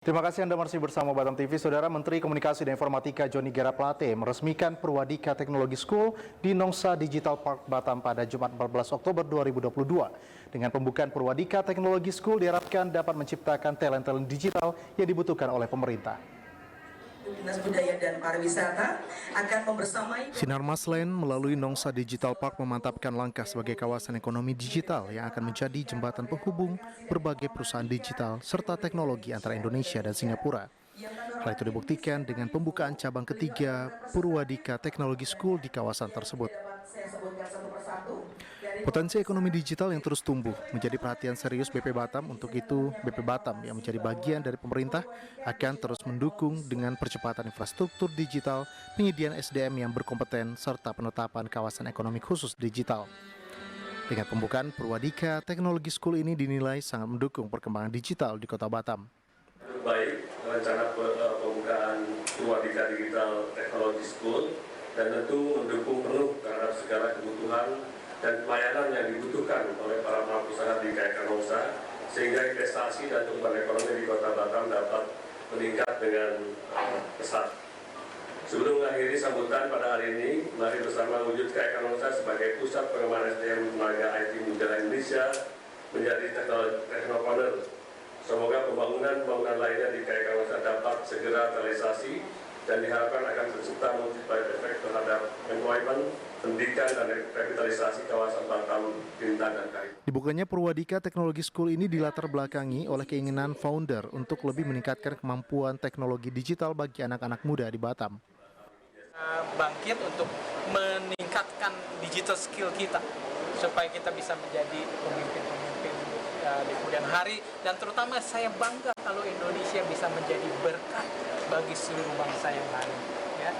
Terima kasih Anda masih bersama Batam TV. Saudara Menteri Komunikasi dan Informatika Johnny G. Plate meresmikan Purwadika Technology School di Nongsa Digital Park Batam pada Jumat 14 Oktober 2022. Dengan pembukaan Purwadika Technology School diharapkan dapat menciptakan talent-talent digital yang dibutuhkan oleh pemerintah. Dinas Budaya dan Pariwisata akan membersamai Sinar Maslen melalui Nongsa Digital Park memantapkan langkah sebagai kawasan ekonomi digital yang akan menjadi jembatan penghubung berbagai perusahaan digital serta teknologi antara Indonesia dan Singapura. Hal itu dibuktikan dengan pembukaan cabang ketiga Purwadika Technology School di kawasan tersebut. Potensi ekonomi digital yang terus tumbuh menjadi perhatian serius BP Batam. Untuk itu, BP Batam yang menjadi bagian dari pemerintah akan terus mendukung dengan percepatan infrastruktur digital, penyediaan SDM yang berkompeten, serta penetapan kawasan ekonomi khusus digital. Dengan pembukaan Purwadika Technology School ini dinilai sangat mendukung perkembangan digital di Kota Batam. Baik, rencana pembukaan Purwadika Digital Technology School dan tentu mendukung penuh terhadap segala kebutuhan dan pelayanan yang dibutuhkan oleh para pelaku usaha di KK Nongsa, sehingga investasi dan pertumbuhan ekonomi di Kota Batam dapat meningkat dengan pesat. Sebelum mengakhiri sambutan pada hari ini, mari bersama wujudkan KK Nongsa sebagai pusat pengembangan SDM tenaga IT muda Indonesia menjadi teknopreneur. Semoga pembangunan lainnya di KK Nongsa dapat segera terrealisasi dan diharapkan akan tercipta multiplier effect terhadap employment, pendidikan, dan revitalisasi kawasan Batam, Bintan, dan Kayu. Dibukanya Purwadika Technology School ini dilatar belakangi oleh keinginan founder untuk lebih meningkatkan kemampuan teknologi digital bagi anak-anak muda di Batam. Bangkit untuk meningkatkan digital skill kita supaya kita bisa menjadi pemimpin-pemimpin di kemudian hari, dan terutama saya bangga kalau Indonesia bisa menjadi berkat bagi seluruh bangsa yang lain, ya.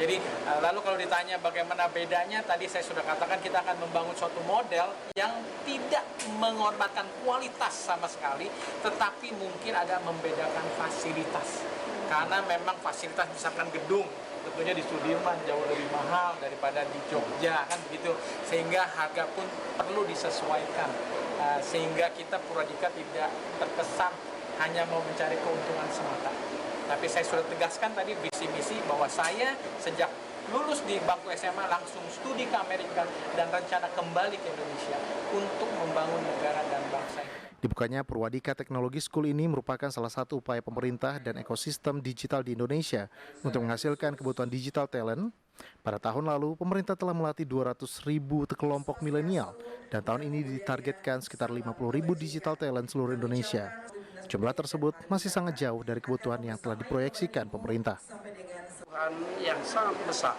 Jadi lalu kalau ditanya bagaimana bedanya, tadi saya sudah katakan kita akan membangun suatu model yang tidak mengorbankan kualitas sama sekali, tetapi mungkin ada membedakan fasilitas. Karena memang fasilitas misalkan gedung, tentunya di Sudirman jauh lebih mahal daripada di Jogja, kan begitu. Sehingga harga pun perlu disesuaikan, sehingga kita Purwadika tidak terkesan hanya mau mencari keuntungan semata. Tapi saya sudah tegaskan tadi visi misi bahwa saya sejak lulus di bangku SMA langsung studi ke Amerika dan rencana kembali ke Indonesia untuk membangun negara dan bangsa. Dibukanya Purwadika Technology School ini merupakan salah satu upaya pemerintah dan ekosistem digital di Indonesia untuk menghasilkan kebutuhan digital talent. Pada tahun lalu, pemerintah telah melatih 200.000 kelompok milenial dan tahun ini ditargetkan sekitar 50.000 digital talent seluruh Indonesia. Jumlah tersebut masih sangat jauh dari kebutuhan yang telah diproyeksikan pemerintah. Yang sangat besar.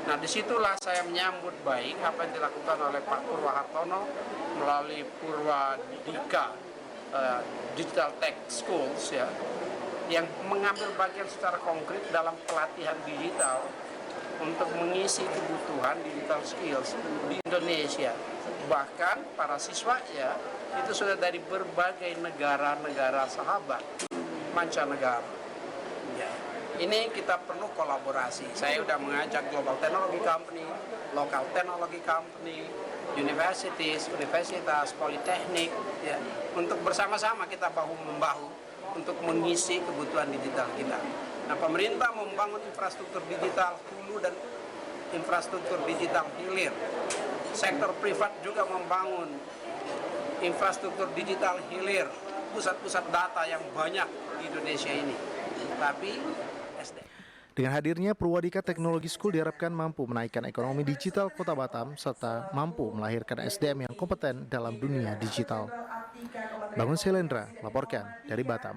Nah, disitulah saya menyambut baik apa yang dilakukan oleh Pak Purwahartono melalui Purwadika Digital Tech Schools, ya, yang mengambil bagian secara konkret dalam pelatihan digital untuk mengisi kebutuhan digital skills di Indonesia. Bahkan para siswanya itu sudah dari berbagai negara-negara sahabat mancanegara. Ya. Ini kita perlu kolaborasi. Saya sudah mengajak Global Technology Company, Local Technology Company, universitas, politeknik, ya, untuk bersama-sama kita bahu-membahu untuk mengisi kebutuhan digital kita. Nah, pemerintah membangun infrastruktur digital hulu dan infrastruktur digital hilir. Sektor privat juga membangun infrastruktur digital hilir, pusat-pusat data yang banyak di Indonesia ini. Tapi dengan hadirnya Purwadika Technology School diharapkan mampu menaikkan ekonomi digital Kota Batam serta mampu melahirkan SDM yang kompeten dalam dunia digital. Bangun Selendra, laporkan dari Batam.